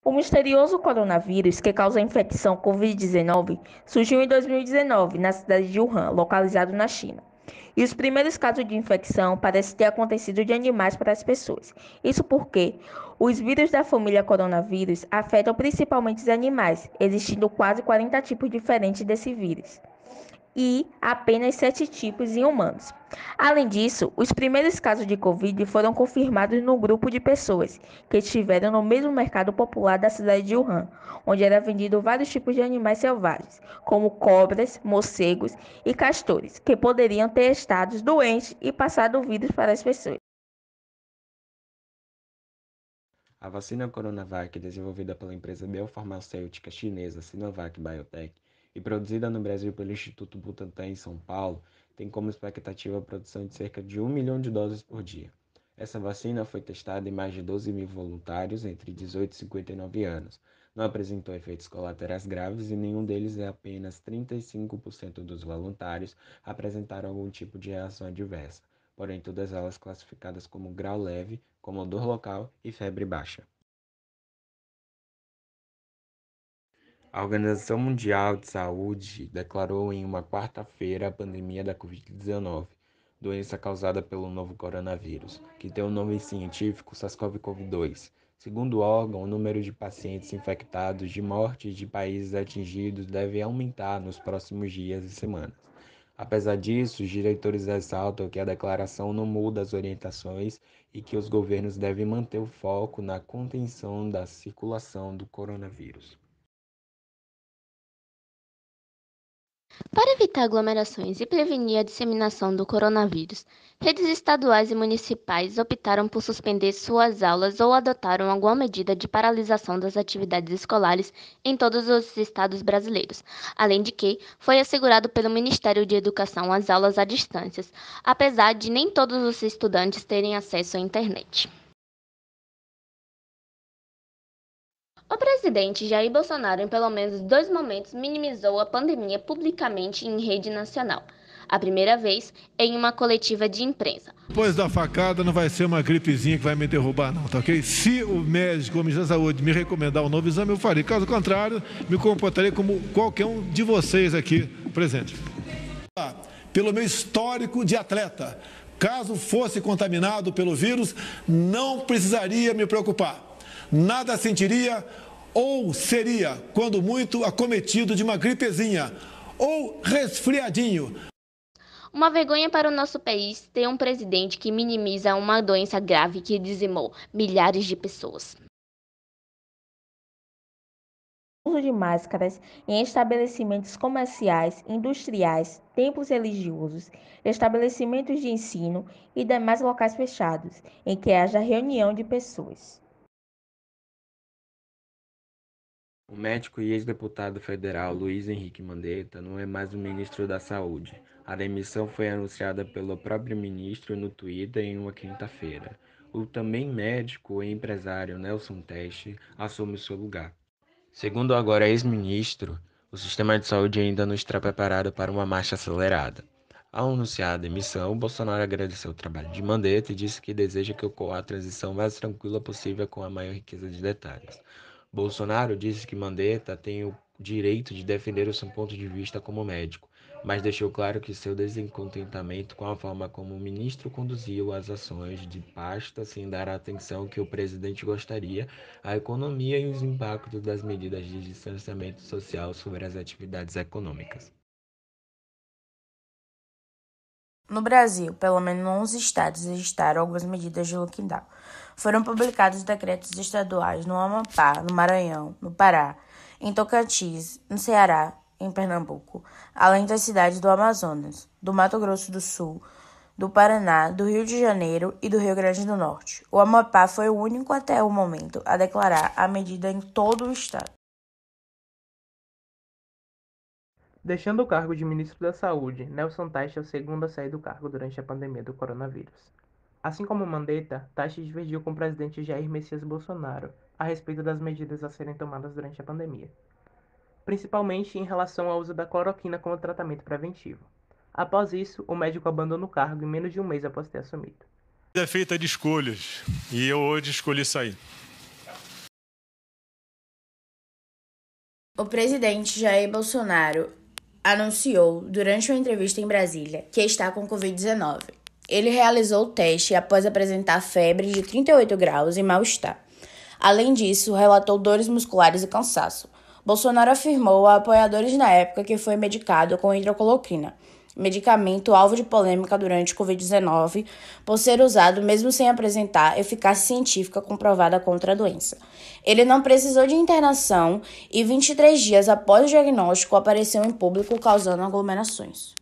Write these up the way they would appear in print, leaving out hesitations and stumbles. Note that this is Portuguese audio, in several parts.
O misterioso coronavírus que causa a infecção Covid-19 surgiu em 2019 na cidade de Wuhan, localizado na China. E os primeiros casos de infecção parecem ter acontecido de animais para as pessoas. Isso porque os vírus da família coronavírus afetam principalmente os animais, existindo quase 40 tipos diferentes desse vírus e apenas 7 tipos em humanos. Além disso, os primeiros casos de Covid foram confirmados no grupo de pessoas que estiveram no mesmo mercado popular da cidade de Wuhan, onde era vendido vários tipos de animais selvagens, como cobras, morcegos e castores, que poderiam ter estado doentes e passado o vírus para as pessoas. A vacina Coronavac, desenvolvida pela empresa biofarmacêutica chinesa Sinovac Biotech e produzida no Brasil pelo Instituto Butantan em São Paulo, tem como expectativa a produção de cerca de 1 milhão de doses por dia. Essa vacina foi testada em mais de 12 mil voluntários entre 18 e 59 anos. Não apresentou efeitos colaterais graves e nenhum deles é apenas 35% dos voluntários apresentaram algum tipo de reação adversa, porém todas elas classificadas como grau leve, como dor local e febre baixa. A Organização Mundial de Saúde declarou em uma quarta-feira a pandemia da Covid-19, doença causada pelo novo coronavírus, que tem o nome científico SARS-CoV-2. Segundo o órgão, o número de pacientes infectados, de mortes de países atingidos deve aumentar nos próximos dias e semanas. Apesar disso, os diretores ressaltam que a declaração não muda as orientações e que os governos devem manter o foco na contenção da circulação do coronavírus. Para evitar aglomerações e prevenir a disseminação do coronavírus, redes estaduais e municipais optaram por suspender suas aulas ou adotaram alguma medida de paralisação das atividades escolares em todos os estados brasileiros, além de que foi assegurado pelo Ministério de Educação as aulas à distância, apesar de nem todos os estudantes terem acesso à internet. O presidente Jair Bolsonaro, em pelo menos 2 momentos, minimizou a pandemia publicamente em rede nacional. A primeira vez, em uma coletiva de imprensa. Depois da facada, não vai ser uma gripezinha que vai me derrubar, não, tá ok? Se o médico, o Ministério da Saúde, me recomendar um novo exame, eu farei. Caso contrário, me comportarei como qualquer um de vocês aqui presente. Pelo meu histórico de atleta, caso fosse contaminado pelo vírus, não precisaria me preocupar. Nada sentiria ou seria, quando muito, acometido de uma gripezinha ou resfriadinho. Uma vergonha para o nosso país ter um presidente que minimiza uma doença grave que dizimou milhares de pessoas. Uso de máscaras em estabelecimentos comerciais, industriais, templos religiosos, estabelecimentos de ensino e demais locais fechados, em que haja reunião de pessoas. O médico e ex-deputado federal Luiz Henrique Mandetta não é mais o ministro da Saúde. A demissão foi anunciada pelo próprio ministro no Twitter em uma quinta-feira. O também médico e empresário Nelson Teich assume seu lugar. Segundo o agora ex-ministro, o sistema de saúde ainda não está preparado para uma marcha acelerada. Ao anunciar a demissão, Bolsonaro agradeceu o trabalho de Mandetta e disse que deseja que ocorra a transição mais tranquila possível com a maior riqueza de detalhes. Bolsonaro disse que Mandetta tem o direito de defender o seu ponto de vista como médico, mas deixou claro que seu descontentamento com a forma como o ministro conduziu as ações de pasta sem dar a atenção que o presidente gostaria à economia e os impactos das medidas de distanciamento social sobre as atividades econômicas. No Brasil, pelo menos 11 estados registraram algumas medidas de lockdown. Foram publicados decretos estaduais no Amapá, no Maranhão, no Pará, em Tocantins, no Ceará, em Pernambuco, além das cidades do Amazonas, do Mato Grosso do Sul, do Paraná, do Rio de Janeiro e do Rio Grande do Norte. O Amapá foi o único até o momento a declarar a medida em todo o estado. Deixando o cargo de ministro da Saúde, Nelson Teich é o segundo a sair do cargo durante a pandemia do coronavírus. Assim como Mandetta, Teich divergiu com o presidente Jair Messias Bolsonaro a respeito das medidas a serem tomadas durante a pandemia, principalmente em relação ao uso da cloroquina como tratamento preventivo. Após isso, o médico abandona o cargo em menos de um mês após ter assumido. É feita de escolhas e eu hoje escolhi sair. O presidente Jair Bolsonaro anunciou, durante uma entrevista em Brasília, que está com Covid-19. Ele realizou o teste após apresentar febre de 38 graus e mal-estar. Além disso, relatou dores musculares e cansaço. Bolsonaro afirmou a apoiadores na época que foi medicado com hidrocloroquina, medicamento alvo de polêmica durante o Covid-19, por ser usado mesmo sem apresentar eficácia científica comprovada contra a doença. Ele não precisou de internação e 23 dias após o diagnóstico apareceu em público causando aglomerações.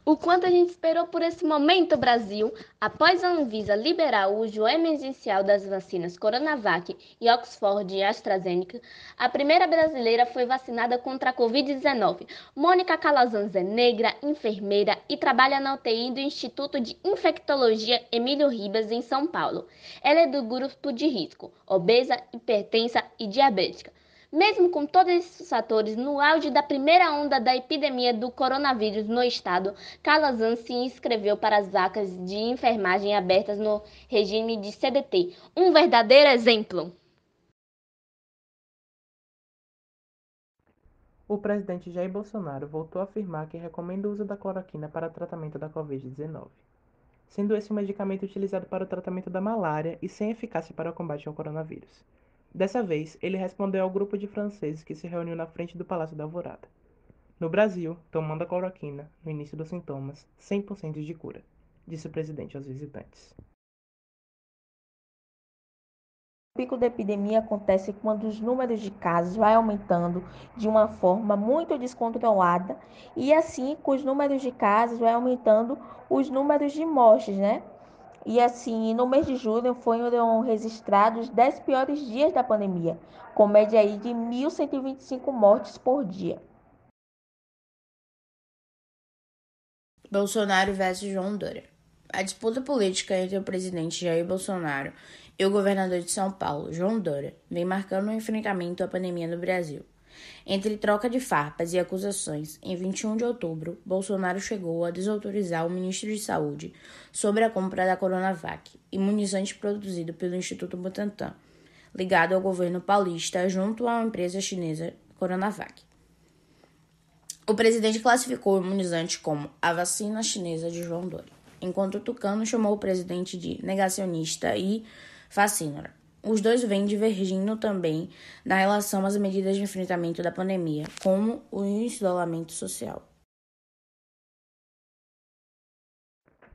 O quanto a gente esperou por esse momento, Brasil! Após a Anvisa liberar o uso emergencial das vacinas Coronavac e Oxford e AstraZeneca, a primeira brasileira foi vacinada contra a Covid-19. Mônica Calazans é negra, enfermeira e trabalha na UTI do Instituto de Infectologia Emílio Ribas, em São Paulo. Ela é do grupo de risco, obesa, hipertensa e diabética. Mesmo com todos esses fatores, no auge da primeira onda da epidemia do coronavírus no estado, Calazans se inscreveu para as vacas de enfermagem abertas no regime de CDT. Um verdadeiro exemplo. O presidente Jair Bolsonaro voltou a afirmar que recomenda o uso da cloroquina para tratamento da Covid-19, sendo esse um medicamento utilizado para o tratamento da malária e sem eficácia para o combate ao coronavírus. Dessa vez, ele respondeu ao grupo de franceses que se reuniu na frente do Palácio da Alvorada. No Brasil, tomando a cloroquina, no início dos sintomas, 100% de cura, disse o presidente aos visitantes. O pico da epidemia acontece quando os números de casos vai aumentando de uma forma muito descontrolada e assim, com os números de casos, vai aumentando os números de mortes, né? E assim, no mês de julho foram registrados os 10 piores dias da pandemia, com média aí de 1.125 mortes por dia. Bolsonaro versus João Dória. A disputa política entre o presidente Jair Bolsonaro e o governador de São Paulo, João Dória, vem marcando um enfrentamento à pandemia no Brasil. Entre troca de farpas e acusações, em 21 de outubro, Bolsonaro chegou a desautorizar o ministro de Saúde sobre a compra da Coronavac, imunizante produzido pelo Instituto Butantan, ligado ao governo paulista junto à empresa chinesa Coronavac. O presidente classificou o imunizante como a vacina chinesa de João Dória, enquanto o Tucano chamou o presidente de negacionista e fascínora. Os dois vêm divergindo também na relação às medidas de enfrentamento da pandemia, como o isolamento social.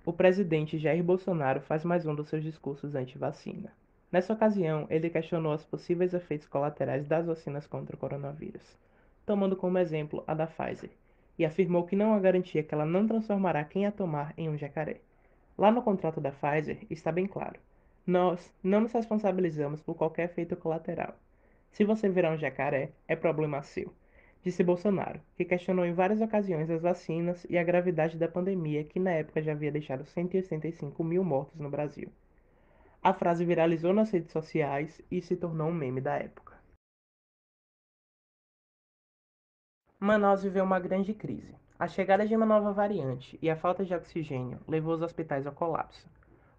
O presidente Jair Bolsonaro faz mais um dos seus discursos anti-vacina. Nessa ocasião, ele questionou os possíveis efeitos colaterais das vacinas contra o coronavírus, tomando como exemplo a da Pfizer, e afirmou que não há garantia que ela não transformará quem a tomar em um jacaré. Lá no contrato da Pfizer está bem claro: nós não nos responsabilizamos por qualquer efeito colateral. Se você virar um jacaré, é problema seu, disse Bolsonaro, que questionou em várias ocasiões as vacinas e a gravidade da pandemia que na época já havia deixado 165 mil mortos no Brasil. A frase viralizou nas redes sociais e se tornou um meme da época. Manaus viveu uma grande crise. A chegada de uma nova variante e a falta de oxigênio levou os hospitais ao colapso.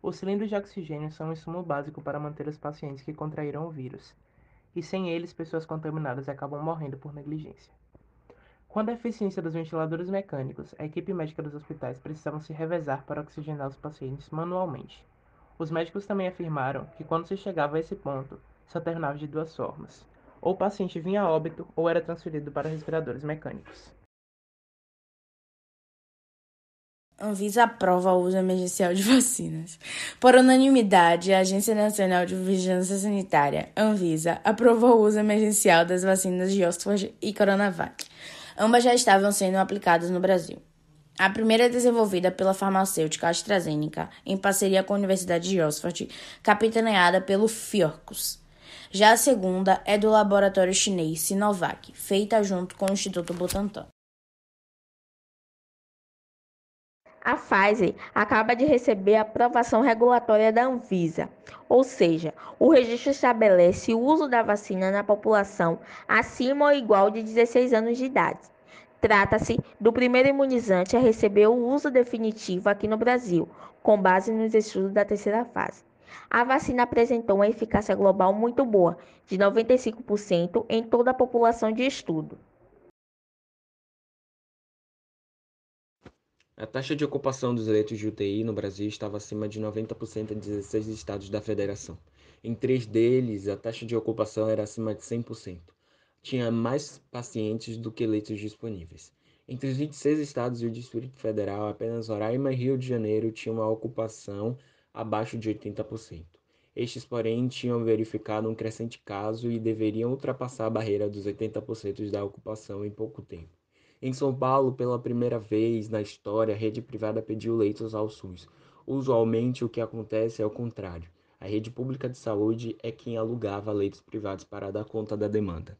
Os cilindros de oxigênio são um insumo básico para manter os pacientes que contraíram o vírus, e sem eles, pessoas contaminadas acabam morrendo por negligência. Quando a eficiência dos ventiladores mecânicos, a equipe médica dos hospitais precisavam se revezar para oxigenar os pacientes manualmente. Os médicos também afirmaram que quando se chegava a esse ponto, só terminava de duas formas: ou o paciente vinha a óbito ou era transferido para respiradores mecânicos. Anvisa aprova o uso emergencial de vacinas. Por unanimidade, a Agência Nacional de Vigilância Sanitária, Anvisa, aprovou o uso emergencial das vacinas de Oxford e Coronavac. Ambas já estavam sendo aplicadas no Brasil. A primeira é desenvolvida pela farmacêutica AstraZeneca, em parceria com a Universidade de Oxford, capitaneada pelo Fiocruz. Já a segunda é do laboratório chinês Sinovac, feita junto com o Instituto Butantan. A Pfizer acaba de receber a aprovação regulatória da Anvisa, ou seja, o registro estabelece o uso da vacina na população acima ou igual de 16 anos de idade. Trata-se do primeiro imunizante a receber o uso definitivo aqui no Brasil, com base nos estudos da terceira fase. A vacina apresentou uma eficácia global muito boa, de 95% em toda a população de estudo. A taxa de ocupação dos leitos de UTI no Brasil estava acima de 90% em 16 estados da federação. Em 3 deles, a taxa de ocupação era acima de 100%. Tinha mais pacientes do que leitos disponíveis. Entre os 26 estados e o Distrito Federal, apenas Roraima e Rio de Janeiro tinham uma ocupação abaixo de 80%. Estes, porém, tinham verificado um crescente caso e deveriam ultrapassar a barreira dos 80% da ocupação em pouco tempo. Em São Paulo, pela primeira vez na história, a rede privada pediu leitos ao SUS. Usualmente, o que acontece é o contrário. A rede pública de saúde é quem alugava leitos privados para dar conta da demanda.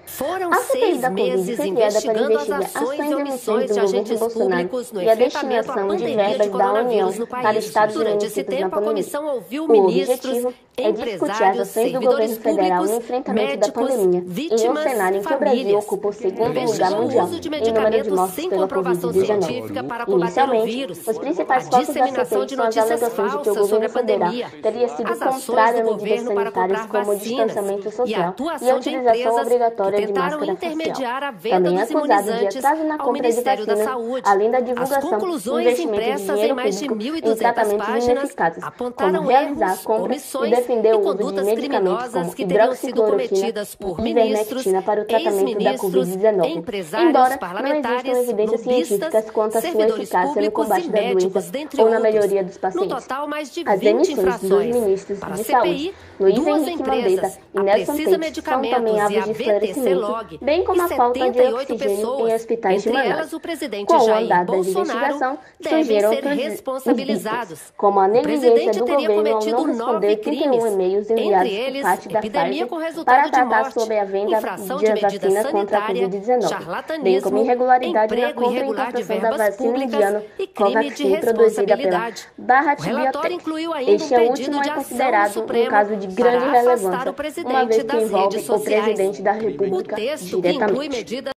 Foram A CPI 6 da Covid meses foi criada para investigando as investigar ações ações e e omissões de do governo agentes Bolsonaro públicos no e a enfrentamento à destinação de pandemia de verbas da União coronavírus no para país. estados e Durante esse municípios na tempo, a pandemia. comissão ouviu O ministros, objetivo é discutir as empresários, ações do servidores governo federal no públicos, enfrentamento da médicos, pandemia, em um vítimas, cenário em que o Brasil famílias. ocupa o segundo lugar Investigou o mundial uso de em número de medicamentos mortes sem pela comprovação Covid-19. científica para combater o Inicialmente, vírus. os principais A focos da disseminação CPI de são as notícias alegações de que o falsas sobre governo a federal pandemia, teria sido as ações contrário do a medidas governo para sanitárias comprar como o vacinas distanciamento e a social e a atuação de utilização empresas obrigatória que de tentaram máscara facial. intermediar a venda Também é dos acusado de imunizantes atraso na ao compra de Ministério da vacinas, Saúde. além da As divulgação, conclusões investimento de impressas em dinheiro mais de público em 1.200 tratamentos páginas ineficazes, como apontaram realizar a erros, compra e omissões defender e o uso de condutas medicamentos criminosas como que teriam sido hidroxicloroquina cometidas por e ministros, ivermectina para o tratamento da ex-ministros, Covid-19, empresários, embora não existam parlamentares, evidências científicas lobistas, quanto à sua servidores eficácia no públicos combate e da doença médicos, dentre ou na outros. melhoria dos No pacientes. total, mais de As 20 demissões dos infrações. ministros Para a de CPI, saúde, Luiz duas Henrique Mandetta empresas, e a Nelson Precisa Teich, são também Medicamentos e alvos a de BTC esclarecimento, Log, bem como e a falta de 78 oxigênio em pessoas, hospitais de entre Manaus. elas o presidente Com o Jair andar da Bolsonaro, investigação, devem surgiram ser outros itens, responsabilizados. como a O negligência presidente do teria governo ao cometido não 9 responder 31 crimes, e-mails entre enviados por eles parte da epidemia Pfizer com resultado para de tratar morte, sobre a venda infração de de medida vacina contra a sanitária, Covid-19, bem como charlatanismo, irregularidade na emprego compra e irregular de importação da verbas vacina públicas indiana e crime de Covaxin produzida pela responsabilidade. Bharat O relatório Biotech. incluiu ainda Este um é o pedido último de é ação no considerado um Supremo caso de grande para afastar relevância, o uma presidente vez que das envolve redes o sociais. presidente da O República texto, que inclui diretamente. medidas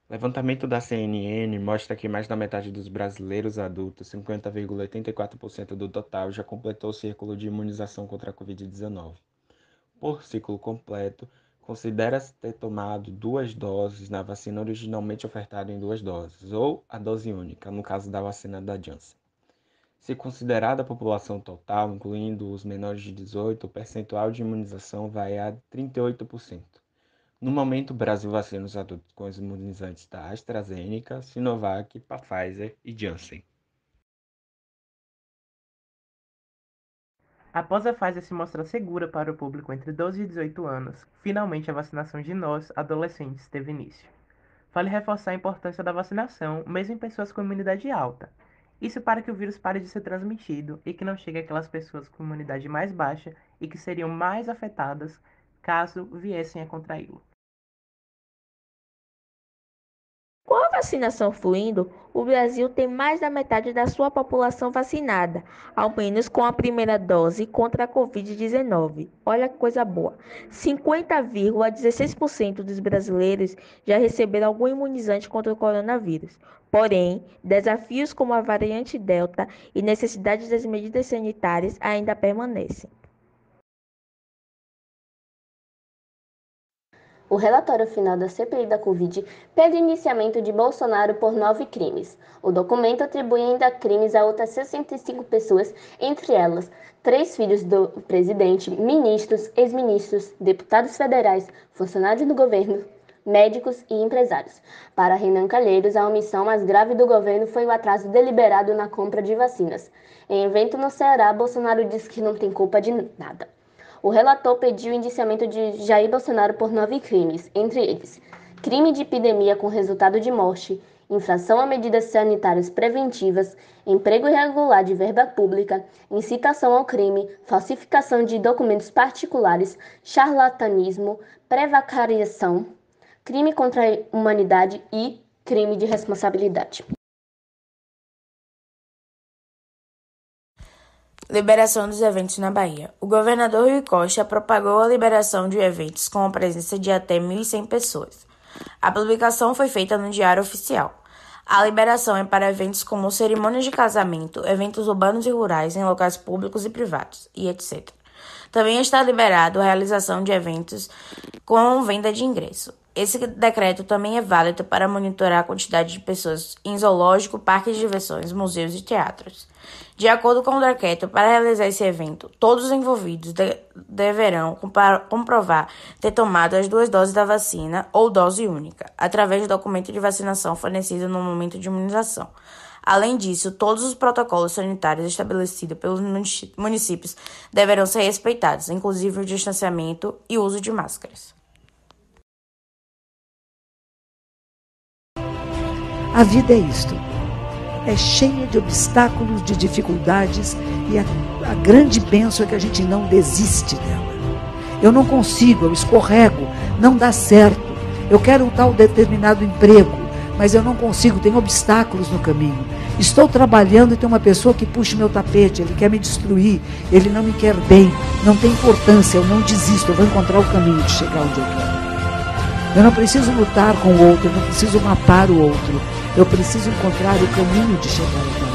Levantamento da CNN mostra que mais da metade dos brasileiros adultos, 50,84% do total, já completou o círculo de imunização contra a Covid-19. Por ciclo completo, considera-se ter tomado 2 doses na vacina originalmente ofertada em 2 doses, ou a dose única, no caso da vacina da Janssen. Se considerada a população total, incluindo os menores de 18, o percentual de imunização vai a 38%. No momento, o Brasil vacina os adultos com os imunizantes da AstraZeneca, Sinovac, Pfizer e Janssen. Após a Pfizer se mostrar segura para o público entre 12 e 18 anos, finalmente a vacinação de nós, adolescentes, teve início. Vale reforçar a importância da vacinação, mesmo em pessoas com imunidade alta. Isso para que o vírus pare de ser transmitido e que não chegue àquelas pessoas com imunidade mais baixa e que seriam mais afetadas caso viessem a contraí-lo. Com a vacinação fluindo, o Brasil tem mais da metade da sua população vacinada, ao menos com a primeira dose contra a Covid-19. Olha que coisa boa! 50,16% dos brasileiros já receberam algum imunizante contra o coronavírus. Porém, desafios como a variante Delta e necessidades das medidas sanitárias ainda permanecem. O relatório final da CPI da Covid pede indiciamento de Bolsonaro por 9 crimes. O documento atribui ainda crimes a outras 65 pessoas, entre elas 3 filhos do presidente, ministros, ex-ministros, deputados federais, funcionários do governo, médicos e empresários. Para Renan Calheiros, a omissão mais grave do governo foi o atraso deliberado na compra de vacinas. Em evento no Ceará, Bolsonaro disse que não tem culpa de nada. O relator pediu o indiciamento de Jair Bolsonaro por 9 crimes, entre eles: crime de epidemia com resultado de morte, infração a medidas sanitárias preventivas, emprego irregular de verba pública, incitação ao crime, falsificação de documentos particulares, charlatanismo, prevaricação, crime contra a humanidade e crime de responsabilidade. Liberação dos eventos na Bahia. O governador Rui Costa propagou a liberação de eventos com a presença de até 1.100 pessoas. A publicação foi feita no Diário Oficial. A liberação é para eventos como cerimônias de casamento, eventos urbanos e rurais em locais públicos e privados, e etc. Também está liberado a realização de eventos com venda de ingresso. Esse decreto também é válido para monitorar a quantidade de pessoas em zoológico, parques de diversões, museus e teatros. De acordo com o decreto, para realizar esse evento, todos os envolvidos deverão comprovar ter tomado as 2 doses da vacina ou dose única, através do documento de vacinação fornecido no momento de imunização. Além disso, todos os protocolos sanitários estabelecidos pelos municípios deverão ser respeitados, inclusive o distanciamento e o uso de máscaras. A vida é isto. É cheia de obstáculos, de dificuldades, e a grande bênção é que a gente não desiste dela. Eu não consigo, eu escorrego, não dá certo. Eu quero um tal determinado emprego, mas eu não consigo, tem obstáculos no caminho. Estou trabalhando e tem uma pessoa que puxa meu tapete, ele quer me destruir, ele não me quer bem, não tem importância, eu não desisto, eu vou encontrar o caminho de chegar onde eu quero. Eu não preciso lutar com o outro, eu não preciso matar o outro, eu preciso encontrar o caminho de chegar ao outro.